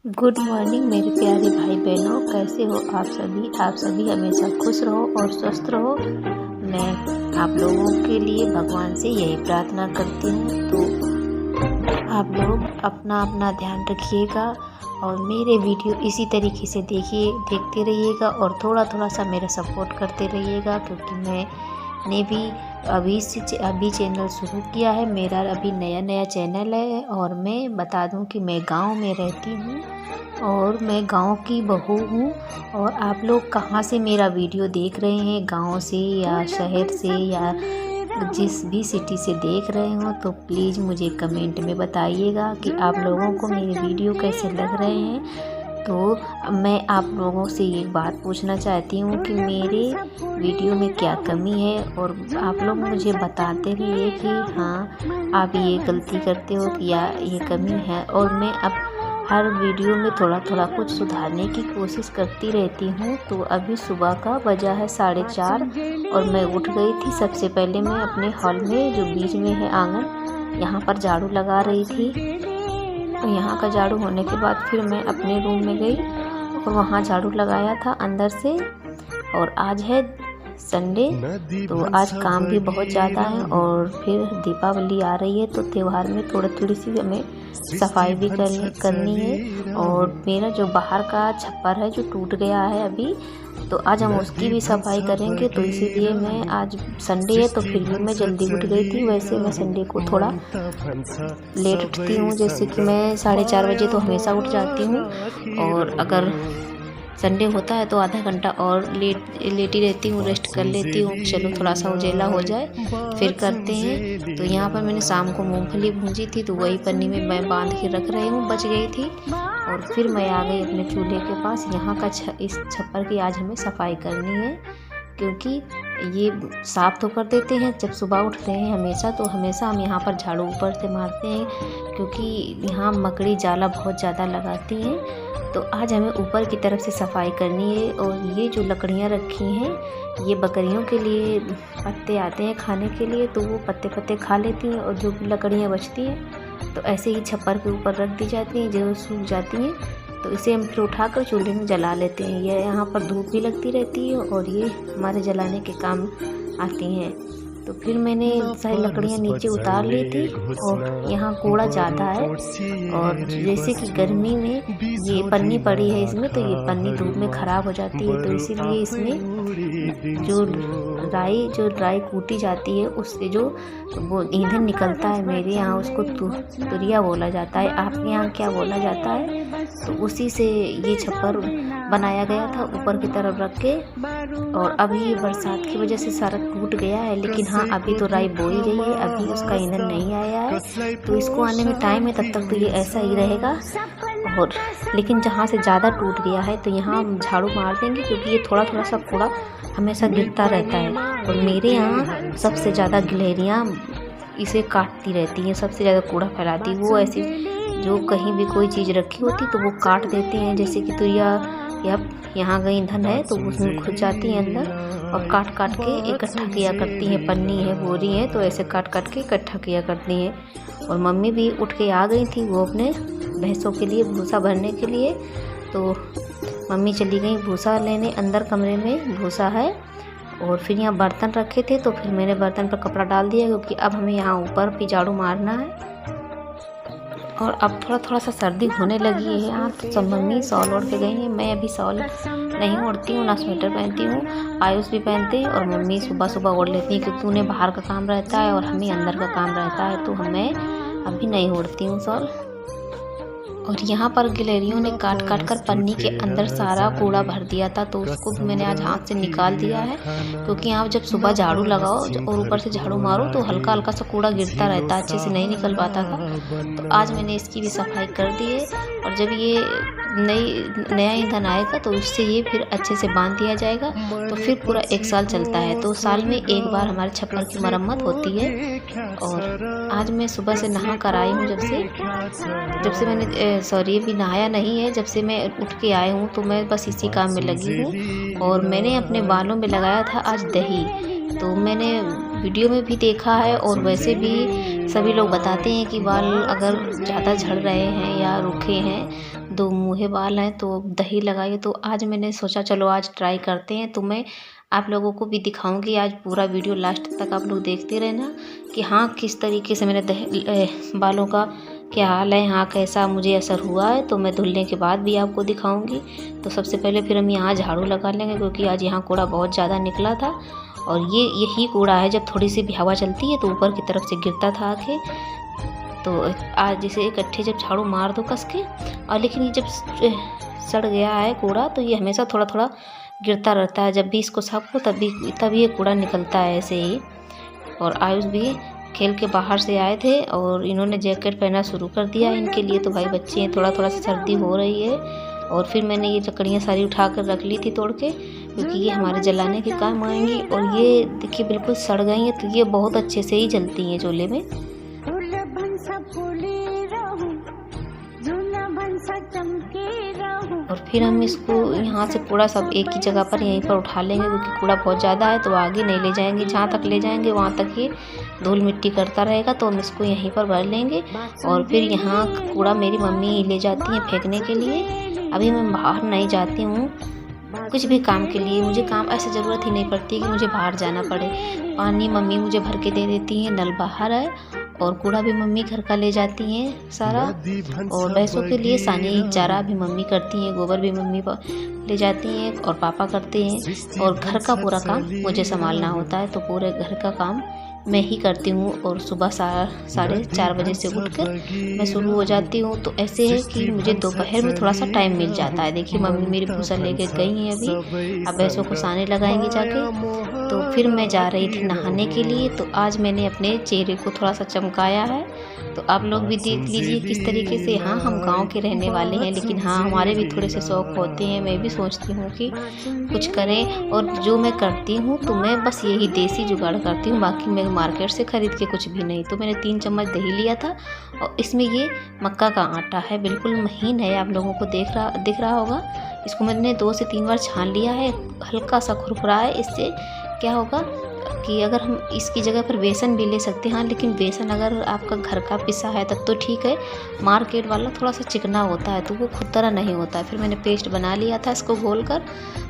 Good morning मेरे प्यारे भाई बहनों, कैसे हो आप सभी हमेशा खुश रहो और स्वस्थ रहो। मैं आप लोगों के लिए भगवान से यही प्रार्थना करती हूँ। तो आप लोग अपना अपना ध्यान रखिएगा और मेरे वीडियो इसी तरीके से देखते रहिएगा और थोड़ा थोड़ा सा मेरा सपोर्ट करते रहिएगा, क्योंकि मैंने भी अभी चैनल शुरू किया है। मेरा अभी नया चैनल है और मैं बता दूं कि मैं गांव में रहती हूं और मैं गांव की बहू हूं। और आप लोग कहां से मेरा वीडियो देख रहे हैं, गांव से या शहर से या जिस भी सिटी से देख रहे हो, तो प्लीज़ मुझे कमेंट में बताइएगा कि आप लोगों को मेरे वीडियो कैसे लग रहे हैं। तो मैं आप लोगों से एक बात पूछना चाहती हूँ कि मेरे वीडियो में क्या कमी है, और आप लोग मुझे बताते रहिए कि हाँ आप ये गलती करते हो कि या ये कमी है। और मैं अब हर वीडियो में थोड़ा थोड़ा कुछ सुधारने की कोशिश करती रहती हूँ। तो अभी सुबह का बजा है 4:30 और मैं उठ गई थी। सबसे पहले मैं अपने हॉल में जो बीच में है आंगन, यहाँ पर झाड़ू लगा रही थी। तो यहाँ का झाड़ू होने के बाद फिर मैं अपने रूम में गई और वहाँ झाड़ू लगाया था अंदर से। और आज है संडे, तो आज काम भी बहुत ज़्यादा है और फिर दीपावली आ रही है, तो त्यौहार में थोड़ी सी हमें सफाई भी करनी है। और मेरा जो बाहर का छप्पर है जो टूट गया है अभी, तो आज हम उसकी भी सफाई करेंगे। तो इसीलिए मैं आज संडे है तो फिर भी मैं जल्दी उठ गई थी। वैसे मैं संडे को थोड़ा लेट उठती हूँ, जैसे कि मैं 4:30 बजे तो हमेशा उठ जाती हूँ। और अगर संडे होता है तो आधा घंटा और लेटी रहती हूँ, रेस्ट कर लेती हूँ, चलो थोड़ा सा उजेला हो जाए फिर करते हैं। तो यहाँ पर मैंने शाम को मूंगफली भूंजी थी, तो वही पन्नी में मैं बांध के रख रही हूँ, बच गई थी। और फिर मैं आ गई अपने चूल्हे के पास। यहाँ का इस छप्पर की आज हमें सफाई करनी है, क्योंकि ये साफ़ तो कर देते हैं जब सुबह उठते हैं हमेशा, तो हमेशा हम यहाँ पर झाड़ू ऊपर से मारते हैं, क्योंकि यहाँ मकड़ी जाला बहुत ज़्यादा लगाती हैं। तो आज हमें ऊपर की तरफ से सफाई करनी है। और ये जो लकड़ियाँ रखी हैं, ये बकरियों के लिए पत्ते आते हैं खाने के लिए, तो वो पत्ते खा लेती हैं, और जो लकड़ियाँ बचती हैं तो ऐसे ही छप्पर के ऊपर रख दी जाती हैं, जो सूख जाती हैं तो इसे हम फिर उठाकर चूल्हे में जला लेते हैं। ये यहाँ पर धूप भी लगती रहती है और ये हमारे जलाने के काम आती हैं। तो फिर मैंने सारी लकड़ियाँ नीचे उतार ली थी। और यहाँ कूड़ा ज़्यादा है, और जैसे कि गर्मी में ये पन्नी पड़ी है इसमें, तो ये पन्नी धूप में ख़राब हो जाती है। तो इसीलिए इसमें जो राई कूटी जाती है, उससे जो वो ईंधन निकलता है, मेरे यहाँ उसको तुरिया बोला जाता है, आपके यहाँ क्या बोला जाता है, तो उसी से ये छप्पर बनाया गया था ऊपर की तरफ रख के। और अभी बरसात की वजह से सारा टूट गया है, लेकिन हाँ अभी तो राई बोई गई है, अभी उसका ईंधन नहीं आया है, तो इसको आने में टाइम है, तब तक तो ये ऐसा ही रहेगा। और लेकिन जहाँ से ज़्यादा टूट गया है तो यहाँ हम झाड़ू मार देंगे, क्योंकि ये थोड़ा सा कूड़ा हमेशा गिरता रहता है। और मेरे यहाँ सबसे ज़्यादा गिलहरियाँ इसे काटती रहती हैं, सबसे ज़्यादा कूड़ा फैलाती। वो ऐसी जो कहीं भी कोई चीज़ रखी होती तो वो काट देते हैं, जैसे कि तो या यहाँ का ईंधन है तो उसमें घुस जाती हैं अंदर और काट के इकट्ठा किया करती हैं। पन्नी है, बोरी है, तो ऐसे काट के इकट्ठा किया करती हैं। और मम्मी भी उठ के आ गई थी, वो अपने भैंसों के लिए भूसा भरने के लिए। तो मम्मी चली गई भूसा लेने, अंदर कमरे में भूसा है। और फिर यहाँ बर्तन रखे थे, तो फिर मैंने बर्तन पर कपड़ा डाल दिया, क्योंकि अब हमें यहाँ ऊपर भी झाड़ू मारना है। और अब थोड़ा सा सर्दी होने लगी है यहाँ, तो सब मम्मी शॉल ओढ़ के गई हैं। मैं अभी शॉल नहीं ओढ़ती हूँ, ना स्वेटर पहनती हूँ। आयुष भी पहनते हैं और मम्मी सुबह ओढ़ लेती हैं, क्योंकि उन्हें बाहर का काम रहता है और हमें अंदर का काम रहता है, तो मैं अभी नहीं ओढ़ती हूँ शॉल। और यहाँ पर गिलहरियों ने काट कर पन्नी के अंदर सारा कूड़ा भर दिया था, तो उसको भी मैंने आज हाथ से निकाल दिया है, क्योंकि यहाँ जब सुबह झाड़ू लगाओ और ऊपर से झाड़ू मारो तो हल्का सा कूड़ा गिरता रहता है, अच्छे से नहीं निकल पाता था। तो आज मैंने इसकी भी सफाई कर दी है। और जब ये नया ईंधन आएगा तो उससे ये फिर अच्छे से बांध दिया जाएगा, तो फिर पूरा 1 साल चलता है। तो साल में एक बार हमारे छप्पर की मरम्मत होती है। और आज मैं सुबह से नहा कर आई हूँ, जब से मैंने अभी नहाया नहीं है, जब से मैं उठ के आई हूँ, तो मैं बस इसी काम में लगी हूँ। और मैंने अपने बालों में लगाया था आज दही, तो मैंने वीडियो में भी देखा है और वैसे भी सभी लोग बताते हैं कि बाल अगर ज़्यादा झड़ रहे हैं या रूखे हैं, दो मुँहे बाल हैं, तो दही लगाइए। तो आज मैंने सोचा चलो आज ट्राई करते हैं। तो मैं आप लोगों को भी दिखाऊंगी। आज पूरा वीडियो लास्ट तक आप लोग देखते रहना कि हाँ किस तरीके से मैंने बालों का क्या हाल है, हाँ कैसा मुझे असर हुआ है। तो मैं धुलने के बाद भी आपको दिखाऊंगी। तो सबसे पहले फिर हम यहाँ झाड़ू लगा लेंगे, क्योंकि आज यहाँ कूड़ा बहुत ज़्यादा निकला था। और यही कूड़ा है, जब थोड़ी सी भी हवा चलती है तो ऊपर की तरफ से गिरता था आके। तो आज जैसे इकट्ठे जब झाड़ू मार दो कस के, और लेकिन ये जब सड़ गया है कूड़ा तो ये हमेशा थोड़ा थोड़ा गिरता रहता है। जब भी इसको साफ हो तभी ये कूड़ा निकलता है ऐसे ही। और आयुष भी खेल के बाहर से आए थे और इन्होंने जैकेट पहनना शुरू कर दिया इनके लिए। तो भाई बच्चे हैं, थोड़ा थोड़ा सा सर्दी हो रही है। और फिर मैंने ये लकड़ियाँ सारी उठा कर रख ली थी तोड़ के, क्योंकि ये हमारे जलाने के काम आएंगी। और ये देखिए बिल्कुल सड़ गई हैं, तो ये बहुत अच्छे से ही जलती हैं चूल्हे में। और फिर हम इसको यहाँ से कूड़ा सब एक ही जगह पर यहीं पर उठा लेंगे, क्योंकि कूड़ा बहुत ज़्यादा है तो आगे नहीं ले जाएंगे। जहाँ तक ले जाएंगे वहाँ तक ये धूल मिट्टी करता रहेगा। तो हम इसको यहीं पर भर लेंगे। और फिर यहाँ कूड़ा मेरी मम्मी ही ले जाती हैं फेंकने के लिए। अभी मैं बाहर नहीं जाती हूँ कुछ भी काम के लिए। मुझे काम ऐसे ज़रूरत ही नहीं पड़ती कि मुझे बाहर जाना पड़े। पानी मम्मी मुझे भर के दे देती हैं, नल बाहर है। और कूड़ा भी मम्मी घर का ले जाती हैं सारा। और भैंसों के लिए सानी चारा भी मम्मी करती हैं, गोबर भी मम्मी ले जाती हैं और पापा करते हैं। और घर का पूरा काम मुझे संभालना होता है, तो पूरे घर का काम मैं ही करती हूँ। और सुबह 4:30 बजे से उठकर मैं शुरू हो जाती हूँ। तो ऐसे है कि मुझे दोपहर में थोड़ा सा टाइम मिल जाता है। देखिए मम्मी मेरी भूसा लेके गई हैं अभी, अब भैंसों को साने लगाएंगे जाके। तो फिर मैं जा रही थी नहाने के लिए। तो आज मैंने अपने चेहरे को थोड़ा सा चमकाया है, तो आप लोग भी देख लीजिए किस तरीके से। हाँ हम गांव के रहने वाले हैं, लेकिन हाँ हमारे भी थोड़े से शौक़ होते हैं। मैं भी सोचती हूँ कि कुछ करें। और जो मैं करती हूँ तो मैं बस यही देसी जुगाड़ करती हूँ, बाकी मैं मार्केट से ख़रीद के कुछ भी नहीं। तो मैंने 3 चम्मच दही लिया था और इसमें ये मक्का का आटा है, बिल्कुल महीन है, आप लोगों को दिख रहा होगा। इसको मैंने 2 से 3 बार छान लिया है, हल्का सा खुरखुरा है। इससे क्या होगा कि अगर हम इसकी जगह पर बेसन भी ले सकते हैं। हाँ लेकिन बेसन अगर आपका घर का पिसा है तब तो ठीक है, मार्केट वाला थोड़ा सा चिकना होता है तो वो खुद तरह नहीं होता है। फिर मैंने पेस्ट बना लिया था इसको घोल कर।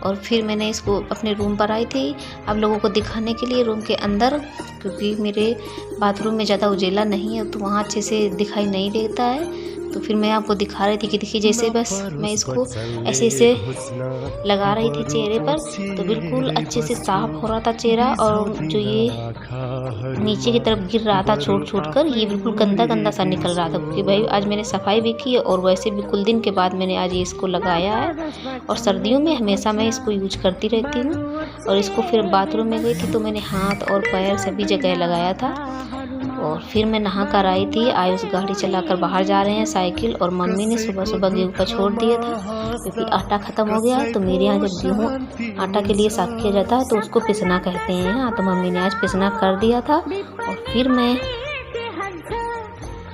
और फिर मैंने इसको अपने रूम पर आई थी आप लोगों को दिखाने के लिए, रूम के अंदर, क्योंकि मेरे बाथरूम में ज़्यादा उजेला नहीं है तो वहाँ अच्छे से दिखाई नहीं देता है। तो फिर मैं आपको दिखा रही थी कि देखिए जैसे बस मैं इसको ऐसे लगा रही थी चेहरे पर, तो बिल्कुल अच्छे से साफ हो रहा था चेहरा। और जो ये नीचे की तरफ गिर रहा था छोट कर, ये बिल्कुल गंदा सा निकल रहा था। क्योंकि भाई आज मैंने सफाई भी की और वैसे भी कुल दिन के बाद मैंने आज ये इसको लगाया है। और सर्दियों में हमेशा मैं इसको यूज करती रहती हूँ। और इसको फिर बाथरूम में गई थी तो मैंने हाथ और पैर सभी जगह लगाया था। और फिर मैं नहा कर आई थी। आयुष गाड़ी चलाकर बाहर जा रहे हैं साइकिल, और मम्मी ने सुबह गेहूँ का छोड़ दिया था क्योंकि आटा ख़त्म हो गया। तो मेरे यहाँ जब गेहूँ आटा के लिए साफ किया जाता है तो उसको पिसना कहते हैं यहाँ। तो मम्मी ने आज पिसना कर दिया था। और फिर मैं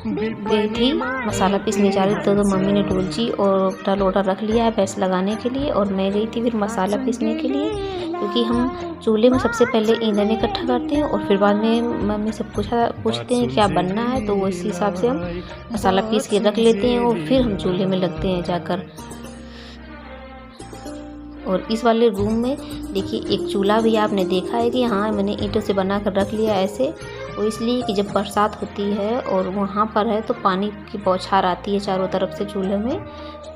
गई थी मसाला पीसने जा रही थी, तो मम्मी ने डोलची और अपना लोटा रख लिया है भैंस लगाने के लिए। और मैं गई थी फिर मसाला पीसने के लिए, क्योंकि हम चूल्हे में सबसे पहले ईंधन इकट्ठा करते हैं और फिर बाद में मम्मी से पूछते हैं क्या बनना है। तो उस हिसाब से हम मसाला पीस के रख लेते हैं और फिर हम चूल्हे में लगते हैं जाकर। और इस वाले रूम में देखिए एक चूल्हा भी आपने देखा है कि हाँ मैंने ईंटों से बना कर रख लिया ऐसे। वो इसलिए कि जब बरसात होती है और वहाँ पर है तो पानी की बौछार आती है चारों तरफ से चूल्हे में।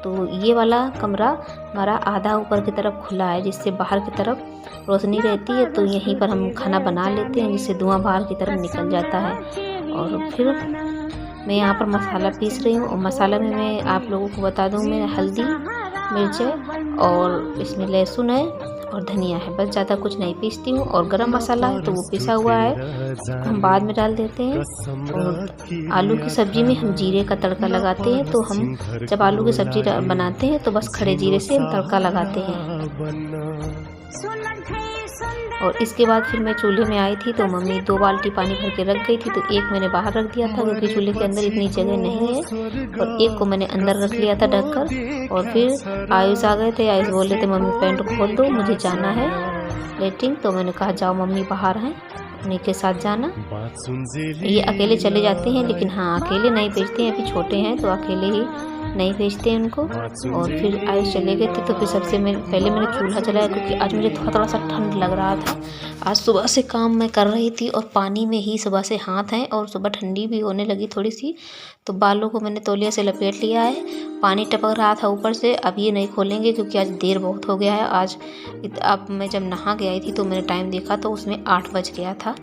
तो ये वाला कमरा हमारा आधा ऊपर की तरफ खुला है, जिससे बाहर की तरफ रोशनी रहती है। तो यहीं पर हम खाना बना लेते हैं, जिससे धुआं बाहर की तरफ निकल जाता है। और फिर मैं यहाँ पर मसाला पीस रही हूँ। और मसाला में मैं आप लोगों को बता दूँ, मैं हल्दी, मिर्च और इसमें लहसुन है और धनिया है, बस ज़्यादा कुछ नहीं पीसती हूँ। और गरम मसाला है तो वो पिसा हुआ है, हम बाद में डाल देते हैं। और आलू की सब्ज़ी में हम जीरे का तड़का लगाते हैं। तो हम जब आलू की सब्ज़ी बनाते हैं तो बस खड़े जीरे से हम तड़का लगाते हैं। और इसके बाद फिर मैं चूल्हे में आई थी तो मम्मी 2 बाल्टी पानी भर के रख गई थी। तो एक मैंने बाहर रख दिया था क्योंकि चूल्हे के अंदर इतनी जगह नहीं है, और एक को मैंने अंदर रख लिया था ढककर। और फिर आयुष आ गए थे, आयुष बोले थे मम्मी पैंट खोल दो मुझे जाना है लेटिंग। तो मैंने कहा जाओ मम्मी बाहर हैं, उन्हीं के साथ जाना। ये अकेले चले जाते हैं, लेकिन हाँ अकेले नहीं भेजते हैं, अभी छोटे हैं तो अकेले ही नहीं भेजते हैं उनको। और फिर आयुष चले गए थे तो फिर सबसे पहले मैंने चूल्हा जलाया, क्योंकि आज मुझे थोड़ा सा ठंड लग रहा था। आज सुबह से काम मैं कर रही थी और पानी में ही सुबह से हाथ हैं, और सुबह ठंडी भी होने लगी थोड़ी सी, तो बालों को मैंने तौलिया से लपेट लिया है। पानी टपक रहा था ऊपर से। अब ये नहीं खोलेंगे क्योंकि आज देर बहुत हो गया है। आज अब मैं जब नहा के आई थी तो मैंने टाइम देखा तो उसमें 8 बज गया था।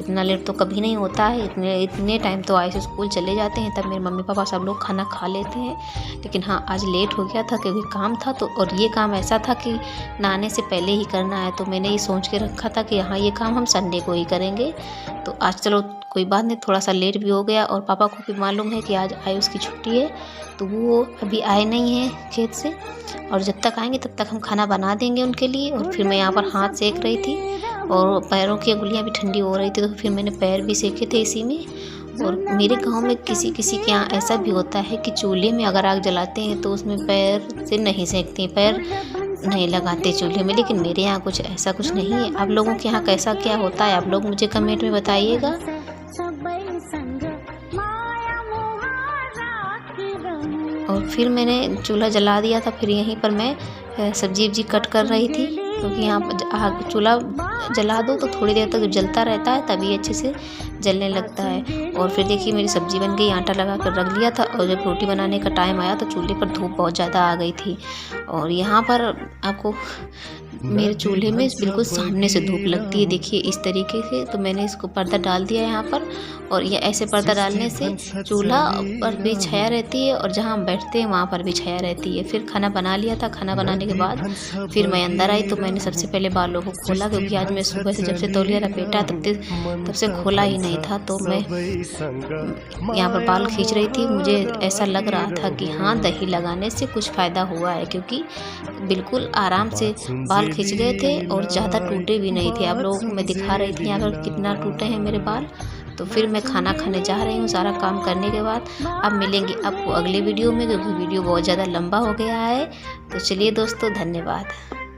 इतना लेट तो कभी नहीं होता है, इतने टाइम तो आए से स्कूल चले जाते हैं, तब मेरे मम्मी पापा सब लोग खाना खा लेते हैं। लेकिन हाँ आज लेट हो गया था क्योंकि काम था, तो और ये काम ऐसा था कि नहाने से पहले ही करना है, तो मैंने ये सोच के रखा था कि हाँ ये काम हम संडे को ही करेंगे। तो आज चलो कोई बात नहीं, थोड़ा सा लेट भी हो गया। और पापा को भी मालूम है कि आज आयुष की छुट्टी है, तो वो अभी आए नहीं हैं खेत से, और जब तक आएंगे तब तक हम खाना बना देंगे उनके लिए। और फिर मैं यहाँ पर हाथ सेक रही थी और पैरों की अंगुलियाँ भी ठंडी हो रही थी, तो फिर मैंने पैर भी सेके थे इसी में। और मेरे गांव में किसी किसी के यहाँ ऐसा भी होता है कि चूल्हे में अगर आग जलाते हैं तो उसमें पैर से नहीं सेकते, पैर नहीं लगाते चूल्हे में, लेकिन मेरे यहाँ कुछ ऐसा कुछ नहीं है। आप लोगों के यहाँ कैसा क्या होता है आप लोग मुझे कमेंट में बताइएगा। और फिर मैंने चूल्हा जला दिया था। फिर यहीं पर मैं सब्जी कट कर रही थी, क्योंकि यहाँ आग चूल्हा जला दो तो थोड़ी देर तक जलता रहता है, तभी अच्छे से जलने लगता है। और फिर देखिए मेरी सब्जी बन गई, आटा लगा कर रख लिया था। और जब रोटी बनाने का टाइम आया तो चूल्हे पर धूप बहुत ज़्यादा आ गई थी, और यहाँ पर आपको मेरे चूल्हे में बिल्कुल सामने से धूप लगती है, देखिए इस तरीके से। तो मैंने इसको पर्दा डाल दिया है यहाँ पर, और ये ऐसे पर्दा डालने से चूल्हा पर भी छाया रहती है और जहाँ हम बैठते हैं वहाँ पर भी छाया रहती है। फिर खाना बना लिया था। खाना बनाने के बाद फिर मैं अंदर आई, तो मैंने सबसे पहले बालों को खोला, क्योंकि आज मैं सुबह से जब से तौलिया लपेटा तब से खोला ही नहीं था। तो मैं यहाँ पर बाल खींच रही थी। मुझे ऐसा लग रहा था कि हाँ दही लगाने से कुछ फ़ायदा हुआ है, क्योंकि बिल्कुल आराम से बाल खींच गए थे और ज़्यादा टूटे भी नहीं थे। आप लोगों को मैं दिखा रही थी यहाँ पर कितना टूटे हैं मेरे बाल। तो फिर मैं खाना खाने जा रही हूँ सारा काम करने के बाद। अब मिलेंगे आपको अगले वीडियो में, क्योंकि वीडियो बहुत ज़्यादा लंबा हो गया है। तो चलिए दोस्तों, धन्यवाद।